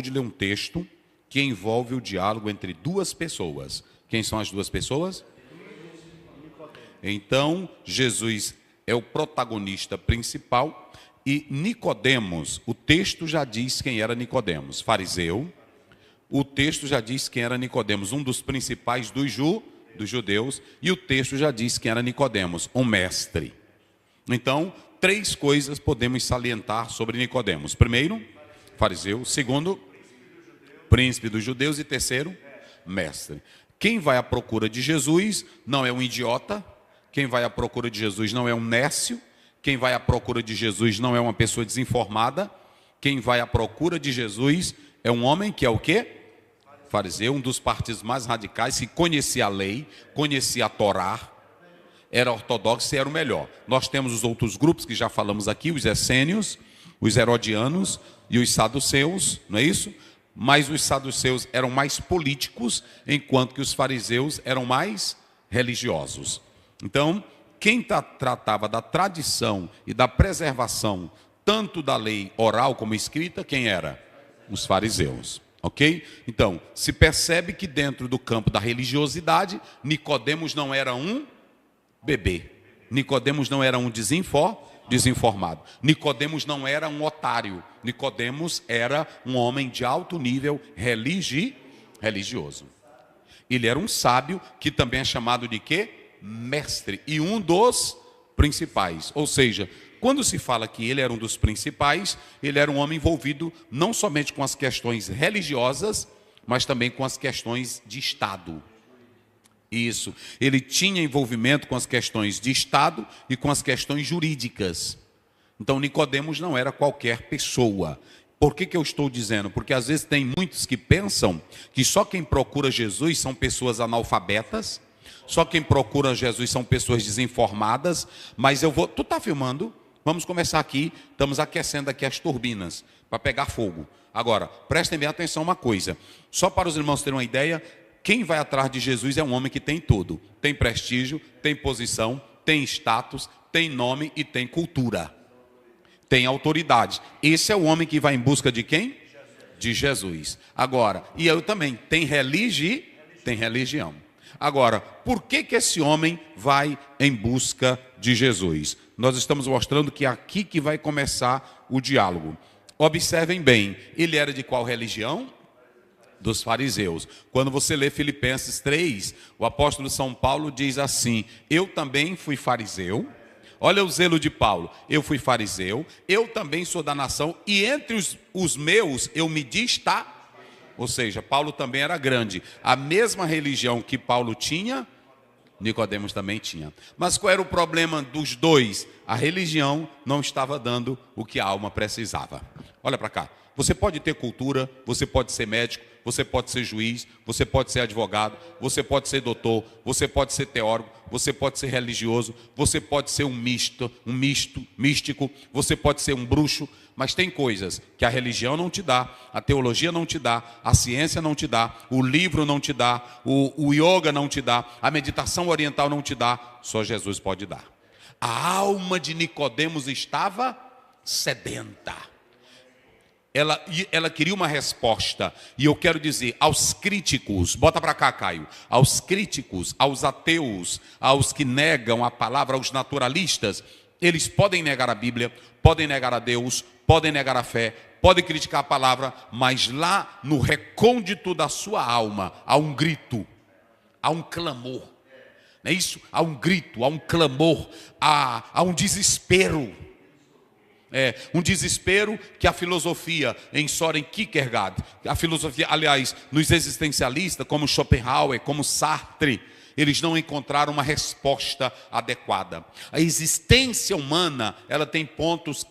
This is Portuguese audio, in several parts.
de ler um texto que envolve o diálogo entre duas pessoas. Quem são as duas pessoas? Então, Jesus é o protagonista principal e Nicodemos, o texto já diz quem era Nicodemos, fariseu. O texto já diz quem era Nicodemos, um dos principais dos judeus, e o texto já diz quem era Nicodemos, um mestre. Então, três coisas podemos salientar sobre Nicodemos. Primeiro, fariseu. Segundo, príncipe dos judeus. E terceiro, mestre. Quem vai à procura de Jesus não é um idiota. Quem vai à procura de Jesus não é um nécio. Quem vai à procura de Jesus não é uma pessoa desinformada. Quem vai à procura de Jesus é um homem que é o quê? Fariseu, um dos partidos mais radicais, que conhecia a lei, conhecia a Torá, era ortodoxo e era o melhor. Nós temos os outros grupos que já falamos aqui, os essênios, os herodianos e os saduceus, não é isso? Mas os saduceus eram mais políticos, enquanto que os fariseus eram mais religiosos. Então, quem tratava da tradição e da preservação, tanto da lei oral como escrita, quem era? Os fariseus. Ok? Então, se percebe que dentro do campo da religiosidade, Nicodemos não era um bebê. Nicodemos não era um desinformado. Nicodemos não era um otário. Nicodemos era um homem de alto nível religioso. Ele era um sábio que também é chamado de quê? Mestre. E um dos principais. Ou seja, quando se fala que ele era um dos principais, ele era um homem envolvido não somente com as questões religiosas, mas também com as questões de Estado. Isso. Ele tinha envolvimento com as questões de Estado e com as questões jurídicas. Então, Nicodemos não era qualquer pessoa. Por que eu estou dizendo? Porque às vezes tem muitos que pensam que só quem procura Jesus são pessoas analfabetas, só quem procura Jesus são pessoas desinformadas, mas eu vou... Tu está filmando? Vamos começar aqui, estamos aquecendo aqui as turbinas para pegar fogo. Agora, prestem bem atenção uma coisa, só para os irmãos terem uma ideia, quem vai atrás de Jesus é um homem que tem tudo. Tem prestígio, tem posição, tem status, tem nome e tem cultura. Tem autoridade. Esse é o homem que vai em busca de quem? De Jesus. Agora, e eu também, tem religião. Agora, por que esse homem vai em busca de Jesus? Nós estamos mostrando que é aqui que vai começar o diálogo. Observem bem, ele era de qual religião? Dos fariseus. Quando você lê Filipenses 3, o apóstolo São Paulo diz assim: eu também fui fariseu. Olha o zelo de Paulo. Eu fui fariseu, eu também sou da nação, e entre os meus eu me destaco. Ou seja, Paulo também era grande. A mesma religião que Paulo tinha, Nicodemos também tinha. Mas qual era o problema dos dois? A religião não estava dando o que a alma precisava. Olha para cá. Você pode ter cultura, você pode ser médico, você pode ser juiz, você pode ser advogado, você pode ser doutor, você pode ser teórico, você pode ser religioso, você pode ser um místico, você pode ser um bruxo, mas tem coisas que a religião não te dá, a teologia não te dá, a ciência não te dá, o livro não te dá, o yoga não te dá, a meditação oriental não te dá, só Jesus pode dar. A alma de Nicodemos estava sedenta. Ela queria uma resposta, e eu quero dizer aos críticos, bota para cá, Caio, aos críticos, aos ateus, aos que negam a palavra, aos naturalistas, eles podem negar a Bíblia, podem negar a Deus, podem negar a fé, podem criticar a palavra, mas lá no recôndito da sua alma há um grito, há um clamor, não é isso? Há um grito, há um clamor, há um desespero. Um desespero que a filosofia em Søren Kierkegaard, a filosofia, aliás, nos existencialistas como Schopenhauer, como Sartre, eles não encontraram uma resposta adequada. A existência humana, ela tem pontos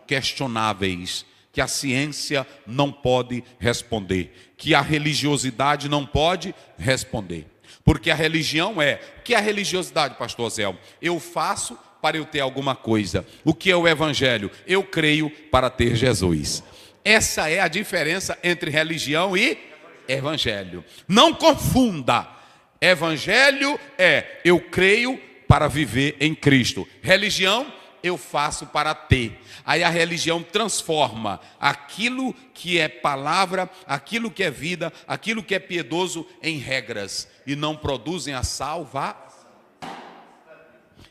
questionáveis, que a ciência não pode responder, que a religiosidade não pode responder. Porque a religião o que é a religiosidade, pastor Zé? Eu faço para eu ter alguma coisa. O que é o evangelho? Eu creio para ter Jesus. Essa é a diferença entre religião e evangelho. Não confunda. Evangelho é eu creio para viver em Cristo. Religião eu faço para ter. Aí a religião transforma aquilo que é palavra, aquilo que é vida, aquilo que é piedoso em regras. E não produzem a salvação.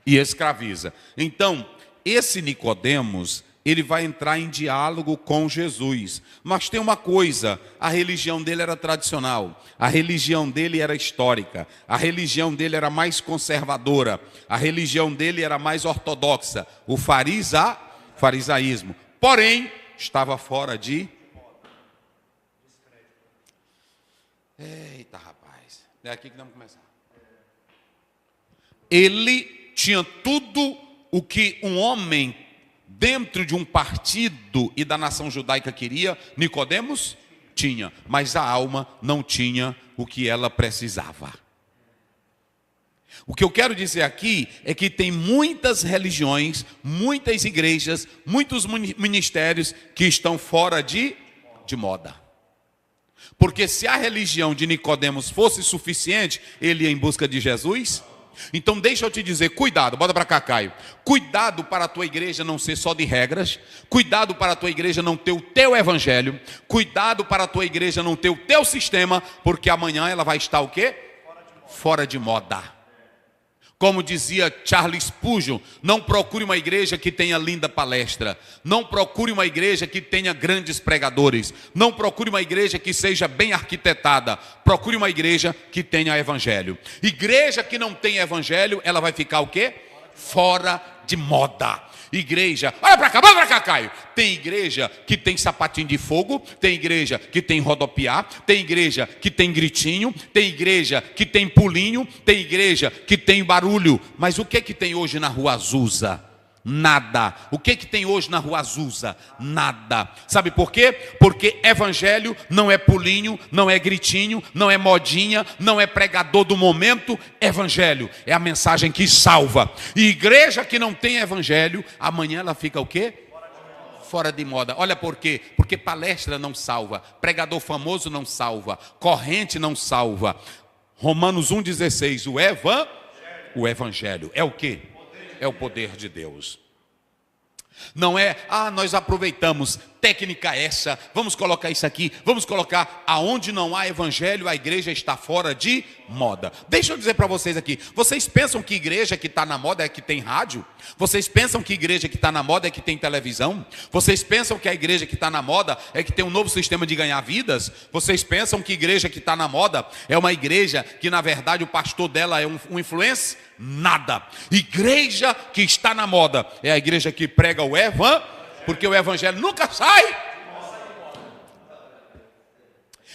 E escraviza. Então, esse Nicodemos, ele vai entrar em diálogo com Jesus. Mas tem uma coisa, a religião dele era tradicional, a religião dele era histórica, a religião dele era mais conservadora, a religião dele era mais ortodoxa, o farisaísmo. Porém, estava fora de... Eita, rapaz, é aqui que vamos começar. Ele tinha tudo o que um homem dentro de um partido e da nação judaica queria. Nicodemos tinha, mas a alma não tinha o que ela precisava. O que eu quero dizer aqui é que tem muitas religiões, muitas igrejas, muitos ministérios que estão fora de moda. Porque se a religião de Nicodemos fosse suficiente, ele ia em busca de Jesus. Então deixa eu te dizer, cuidado, bota para cá, Caio. Cuidado para a tua igreja não ser só de regras. Cuidado para a tua igreja não ter o teu evangelho. Cuidado para a tua igreja não ter o teu sistema, porque amanhã ela vai estar o quê? Fora de moda. Como dizia Charles Spurgeon, não procure uma igreja que tenha linda palestra. Não procure uma igreja que tenha grandes pregadores. Não procure uma igreja que seja bem arquitetada. Procure uma igreja que tenha evangelho. Igreja que não tem evangelho, ela vai ficar o quê? Fora de moda. Igreja, olha para cá, Caio. Tem igreja que tem sapatinho de fogo, tem igreja que tem rodopiar, tem igreja que tem gritinho, tem igreja que tem pulinho, tem igreja que tem barulho. Mas o que tem hoje na Rua Azusa? Nada. O que tem hoje na Rua Azusa? Nada. Sabe por quê? Porque evangelho não é pulinho, não é gritinho, não é modinha, não é pregador do momento. Evangelho é a mensagem que salva. E igreja que não tem evangelho, amanhã ela fica o quê? Fora de moda. Olha por quê? Porque palestra não salva, pregador famoso não salva, corrente não salva. Romanos 1,16, o evangelho é o quê? É o poder de Deus. Não é, nós aproveitamos, técnica essa, vamos colocar isso aqui, vamos colocar, aonde não há evangelho, a igreja está fora de moda. Deixa eu dizer para vocês aqui, vocês pensam que igreja que está na moda é que tem rádio? Vocês pensam que igreja que está na moda é que tem televisão? Vocês pensam que a igreja que está na moda é que tem um novo sistema de ganhar vidas? Vocês pensam que igreja que está na moda é uma igreja que na verdade o pastor dela é um influencer? Nada. Igreja que está na moda é a igreja que prega o evangelho, porque o evangelho nunca sai.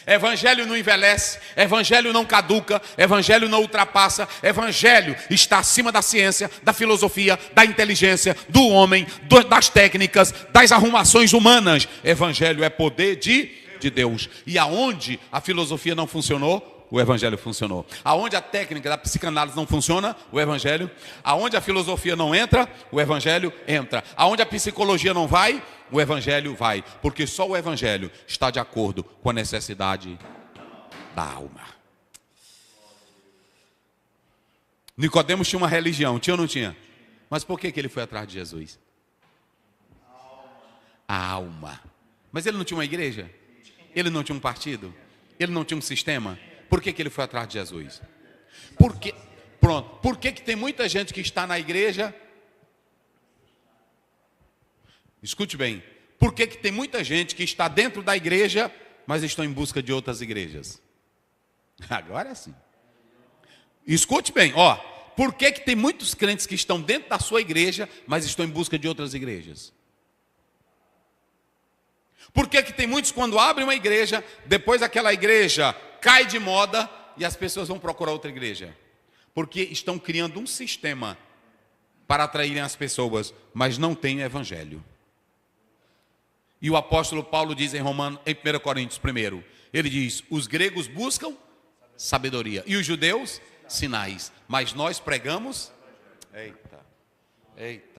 Evangelho não envelhece, evangelho não caduca, evangelho não ultrapassa. Evangelho está acima da ciência, da filosofia, da inteligência, do homem, das técnicas, das arrumações humanas. Evangelho é poder de Deus. E aonde a filosofia não funcionou, o evangelho funcionou. Aonde a técnica da psicanálise não funciona, o evangelho. Aonde a filosofia não entra, o evangelho entra. Aonde a psicologia não vai, o evangelho vai. Porque só o evangelho está de acordo com a necessidade da alma. Nicodemos tinha uma religião, tinha ou não tinha? Mas por que ele foi atrás de Jesus? A alma. Mas ele não tinha uma igreja? Ele não tinha um partido? Ele não tinha um sistema? Por que ele foi atrás de Jesus? Por que tem muita gente que está na igreja? Escute bem. Por que tem muita gente que está dentro da igreja, mas estão em busca de outras igrejas? Agora sim. Escute bem, por que tem muitos crentes que estão dentro da sua igreja, mas estão em busca de outras igrejas? Por que tem muitos quando abrem uma igreja, depois aquela igreja cai de moda e as pessoas vão procurar outra igreja? Porque estão criando um sistema para atraírem as pessoas, mas não tem evangelho. E o apóstolo Paulo diz em 1 Coríntios 1, ele diz, os gregos buscam sabedoria e os judeus sinais, mas nós pregamos, eita,